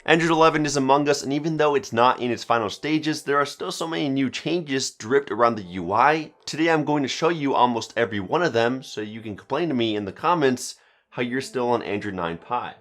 Android 11 is among us, and even though it's not in its final stages, there are still so many new changes dripped around the UI. Today I'm going to show you almost every one of them, so you can complain to me in the comments how you're still on Android 9 Pie.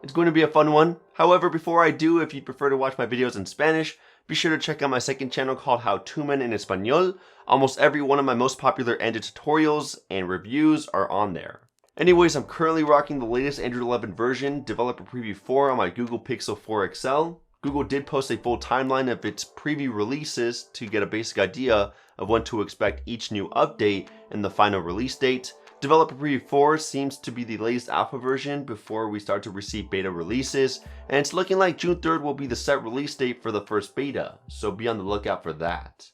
It's going to be a fun one. However, before I do, if you'd prefer to watch my videos in Spanish, be sure to check out my second channel called How To Men in Español. Almost every one of my most popular Android tutorials and reviews are on there. Anyways, I'm currently rocking the latest Android 11 version, Developer Preview 4 on my Google Pixel 4 XL. Google did post a full timeline of its preview releases to get a basic idea of when to expect each new update and the final release date. Developer Preview 4 seems to be the latest alpha version before we start to receive beta releases, and it's looking like June 3rd will be the set release date for the first beta, so be on the lookout for that.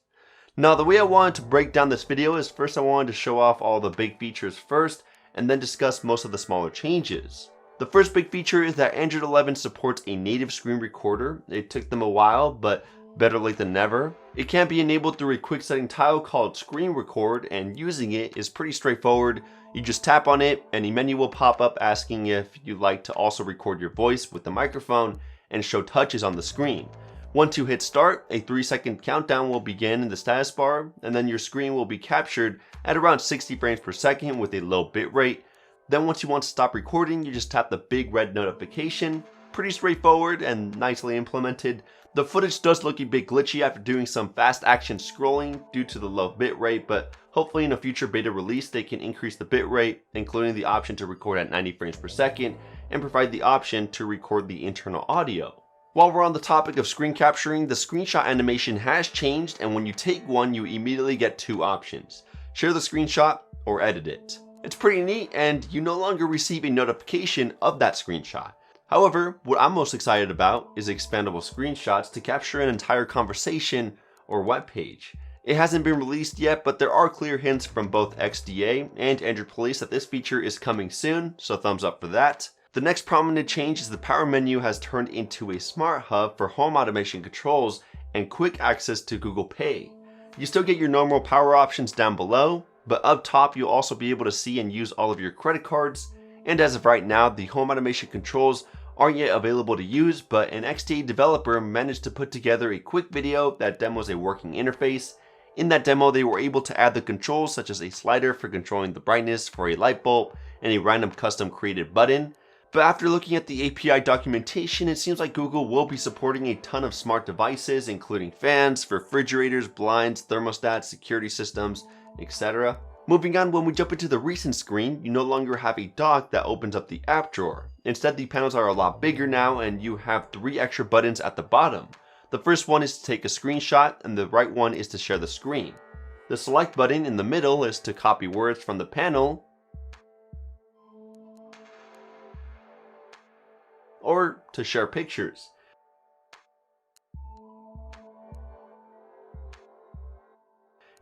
Now, the way I wanted to break down this video is first I wanted to show off all the big features first, and then discuss most of the smaller changes. The first big feature is that Android 11 supports a native screen recorder. It took them a while, but better late than never. It can be enabled through a quick setting tile called Screen Record, and using it is pretty straightforward. You just tap on it and a menu will pop up asking if you'd like to also record your voice with the microphone and show touches on the screen. Once you hit start, a 3-second countdown will begin in the status bar, and then your screen will be captured at around 60 frames per second with a low bitrate. Then once you want to stop recording, you just tap the big red notification. Pretty straightforward and nicely implemented. The footage does look a bit glitchy after doing some fast action scrolling due to the low bitrate, but hopefully in a future beta release they can increase the bitrate, including the option to record at 90 frames per second and provide the option to record the internal audio. While we're on the topic of screen capturing, the screenshot animation has changed, and when you take one, you immediately get two options: share the screenshot or edit it. It's pretty neat, and you no longer receive a notification of that screenshot. However, what I'm most excited about is expandable screenshots to capture an entire conversation or web page. It hasn't been released yet, but there are clear hints from both XDA and Android Police that this feature is coming soon, so thumbs up for that. The next prominent change is the power menu has turned into a smart hub for home automation controls and quick access to Google Pay. You still get your normal power options down below, but up top you'll also be able to see and use all of your credit cards. And as of right now, the home automation controls aren't yet available to use, but an XDA developer managed to put together a quick video that demos a working interface. In that demo, they were able to add the controls such as a slider for controlling the brightness for a light bulb and a random custom created button. But after looking at the API documentation, it seems like Google will be supporting a ton of smart devices, including fans, refrigerators, blinds, thermostats, security systems, etc. Moving on, when we jump into the recent screen, you no longer have a dock that opens up the app drawer. Instead, the panels are a lot bigger now, and you have 3 extra buttons at the bottom. The first one is to take a screenshot, and the right one is to share the screen. The select button in the middle is to copy words from the panel, or to share pictures.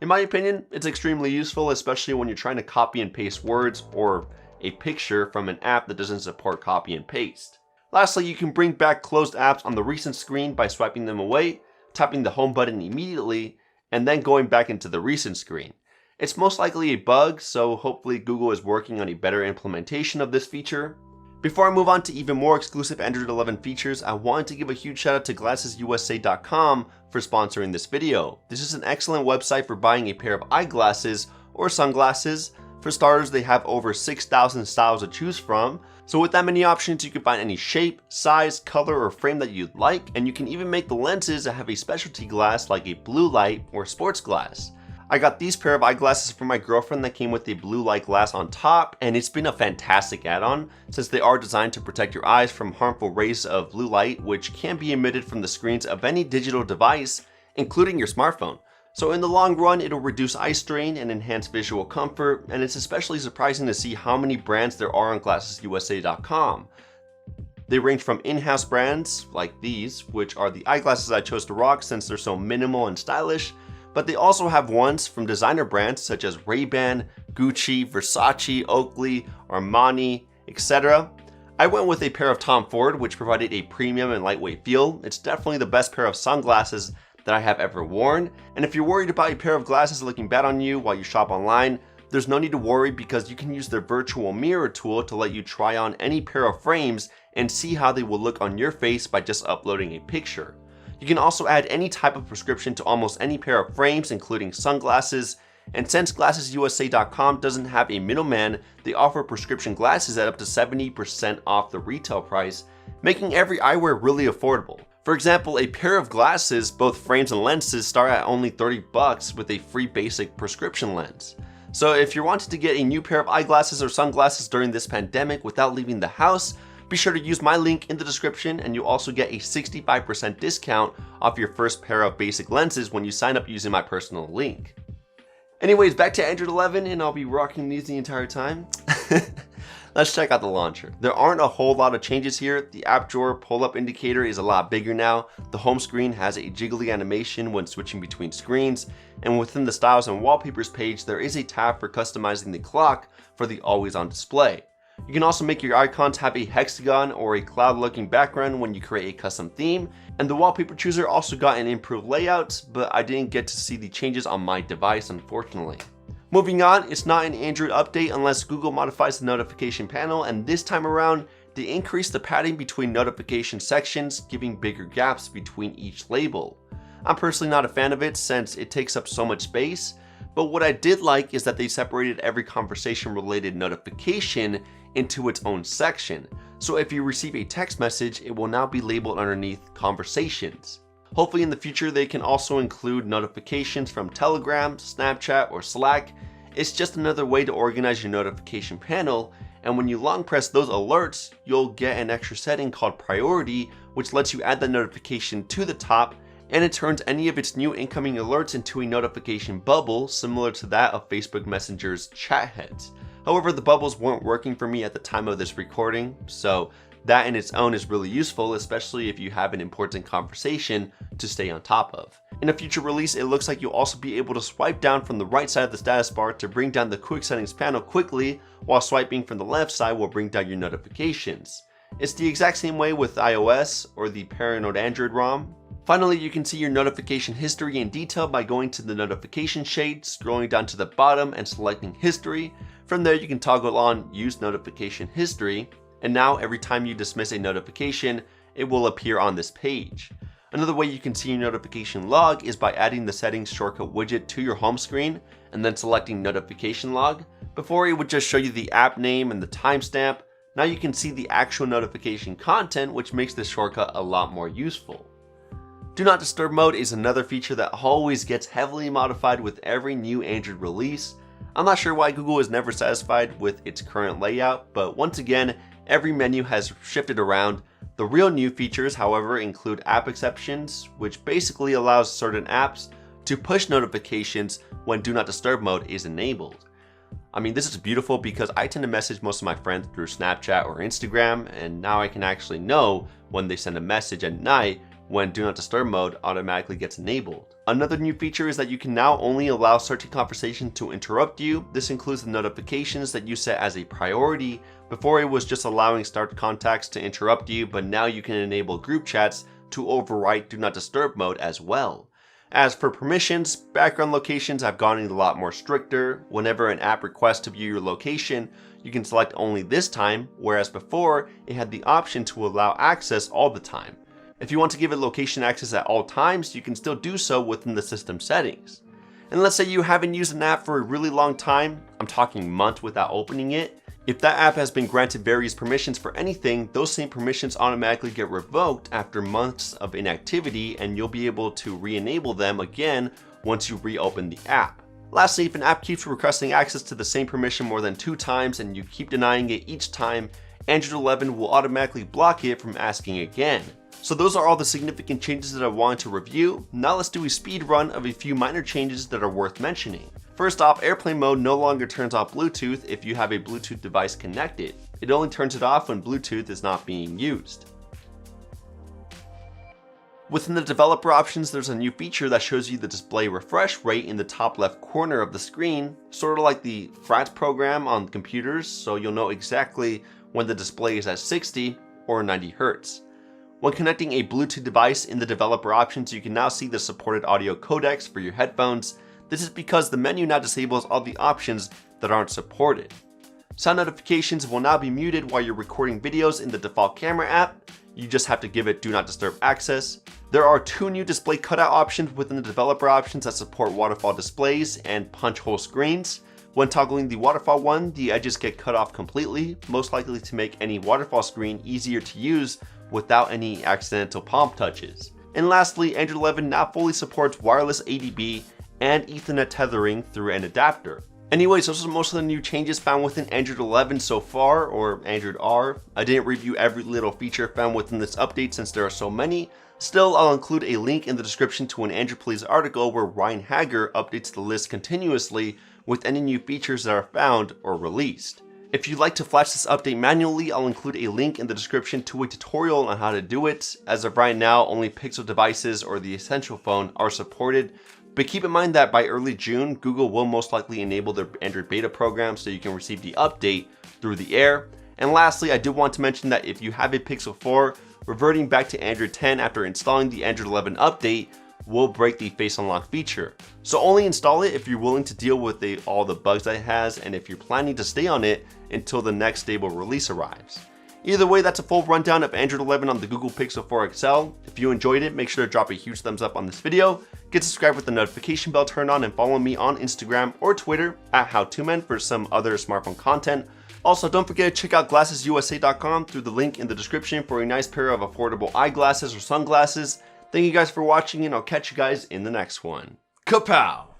In my opinion, it's extremely useful, especially when you're trying to copy and paste words or a picture from an app that doesn't support copy and paste. Lastly, you can bring back closed apps on the recent screen by swiping them away, tapping the home button immediately, and then going back into the recent screen. It's most likely a bug, so hopefully Google is working on a better implementation of this feature. Before I move on to even more exclusive Android 11 features, I wanted to give a huge shout out to GlassesUSA.com for sponsoring this video. This is an excellent website for buying a pair of eyeglasses or sunglasses. For starters, they have over 6,000 styles to choose from. So with that many options, you can find any shape, size, color, or frame that you'd like, and you can even make the lenses that have a specialty glass like a blue light or sports glass. I got these pair of eyeglasses from my girlfriend that came with a blue light glass on top, and it's been a fantastic add-on since they are designed to protect your eyes from harmful rays of blue light, which can be emitted from the screens of any digital device, including your smartphone. So in the long run, it'll reduce eye strain and enhance visual comfort, and it's especially surprising to see how many brands there are on GlassesUSA.com. They range from in-house brands like these, which are the eyeglasses I chose to rock since they're so minimal and stylish, but they also have ones from designer brands such as Ray-Ban, Gucci, Versace, Oakley, Armani, etc. I went with a pair of Tom Ford, which provided a premium and lightweight feel. It's definitely the best pair of sunglasses that I have ever worn, and if you're worried about a pair of glasses looking bad on you while you shop online, there's no need to worry because you can use their virtual mirror tool to let you try on any pair of frames and see how they will look on your face by just uploading a picture. You can also add any type of prescription to almost any pair of frames, including sunglasses. And since GlassesUSA.com doesn't have a middleman, they offer prescription glasses at up to 70% off the retail price, making every eyewear really affordable. For example, a pair of glasses, both frames and lenses, start at only $30 with a free basic prescription lens. So if you're wanting to get a new pair of eyeglasses or sunglasses during this pandemic without leaving the house, be sure to use my link in the description, and you'll also get a 65% discount off your first pair of basic lenses when you sign up using my personal link. Anyways, back to Android 11, and I'll be rocking these the entire time. Let's check out the launcher. There aren't a whole lot of changes here. The app drawer pull-up indicator is a lot bigger now. The home screen has a jiggly animation when switching between screens, and within the styles and wallpapers page, there is a tab for customizing the clock for the always-on display. You can also make your icons have a hexagon or a cloud-looking background when you create a custom theme, and the wallpaper chooser also got an improved layout, but I didn't get to see the changes on my device, unfortunately. Moving on, it's not an Android update unless Google modifies the notification panel, and this time around, they increased the padding between notification sections, giving bigger gaps between each label. I'm personally not a fan of it since it takes up so much space, but what I did like is that they separated every conversation-related notification into its own section. So if you receive a text message, it will now be labeled underneath conversations. Hopefully in the future they can also include notifications from Telegram, Snapchat, or Slack. It's just another way to organize your notification panel, and when you long press those alerts, you'll get an extra setting called priority, which lets you add the notification to the top, and it turns any of its new incoming alerts into a notification bubble similar to that of Facebook Messenger's chat heads. However, the bubbles weren't working for me at the time of this recording, so that in its own is really useful, especially if you have an important conversation to stay on top of. In a future release, it looks like you'll also be able to swipe down from the right side of the status bar to bring down the quick settings panel quickly, while swiping from the left side will bring down your notifications. It's the exact same way with iOS or the Paranoid Android ROM. Finally, you can see your notification history in detail by going to the notification shade, scrolling down to the bottom and selecting history. From there, you can toggle on use notification history, and now every time you dismiss a notification, it will appear on this page. Another way you can see your notification log is by adding the settings shortcut widget to your home screen and then selecting notification log. Before, it would just show you the app name and the timestamp. Now you can see the actual notification content, which makes this shortcut a lot more useful. Do Not Disturb mode is another feature that always gets heavily modified with every new Android release. I'm not sure why Google is never satisfied with its current layout, but once again, every menu has shifted around. The real new features, however, include app exceptions, which basically allows certain apps to push notifications when Do Not Disturb mode is enabled. I mean, this is beautiful because I tend to message most of my friends through Snapchat or Instagram, and now I can actually know when they send a message at night when Do Not Disturb mode automatically gets enabled. Another new feature is that you can now only allow certain conversations to interrupt you. This includes the notifications that you set as a priority. Before, it was just allowing start contacts to interrupt you, but now you can enable group chats to overwrite Do Not Disturb mode as well. As for permissions, background locations have gotten a lot more stricter. Whenever an app requests to view your location, you can select only this time, whereas before, it had the option to allow access all the time. If you want to give it location access at all times, you can still do so within the system settings. And let's say you haven't used an app for a really long time, I'm talking months without opening it. If that app has been granted various permissions for anything, those same permissions automatically get revoked after months of inactivity, and you'll be able to re-enable them again once you reopen the app. Lastly, if an app keeps requesting access to the same permission more than 2 times and you keep denying it each time, Android 11 will automatically block it from asking again. So those are all the significant changes that I wanted to review. Now let's do a speed run of a few minor changes that are worth mentioning. First off, airplane mode no longer turns off Bluetooth if you have a Bluetooth device connected. It only turns it off when Bluetooth is not being used. Within the developer options, there's a new feature that shows you the display refresh rate in the top left corner of the screen, sort of like the FRAT program on computers, so you'll know exactly when the display is at 60 or 90 Hz. When connecting a Bluetooth device in the developer options, you can now see the supported audio codecs for your headphones. This is because the menu now disables all the options that aren't supported. Sound notifications will now be muted while you're recording videos in the default camera app. You just have to give it do not disturb access. There are 2 new display cutout options within the developer options that support waterfall displays and punch hole screens. When toggling the waterfall one, the edges get cut off completely, most likely to make any waterfall screen easier to use without any accidental palm touches. And lastly, Android 11 now fully supports wireless ADB and Ethernet tethering through an adapter. Anyways, those are most of the new changes found within Android 11 so far, or Android R. I didn't review every little feature found within this update since there are so many. Still, I'll include a link in the description to an Android Police article where Ryan Hager updates the list continuously with any new features that are found or released. If you'd like to flash this update manually, I'll include a link in the description to a tutorial on how to do it. As of right now, only Pixel devices or the Essential phone are supported. But keep in mind that by early June, Google will most likely enable their Android beta program so you can receive the update through the air. And lastly, I do want to mention that if you have a Pixel 4, reverting back to Android 10 after installing the Android 11 update will break the Face Unlock feature. So only install it if you're willing to deal with all the bugs that it has and if you're planning to stay on it until the next stable release arrives. Either way, that's a full rundown of Android 11 on the Google Pixel 4 XL. If you enjoyed it, make sure to drop a huge thumbs up on this video, get subscribed with the notification bell turned on, and follow me on Instagram or Twitter at HowToMen for some other smartphone content. Also, don't forget to check out GlassesUSA.com through the link in the description for a nice pair of affordable eyeglasses or sunglasses. Thank you guys for watching, and I'll catch you guys in the next one. Kapow!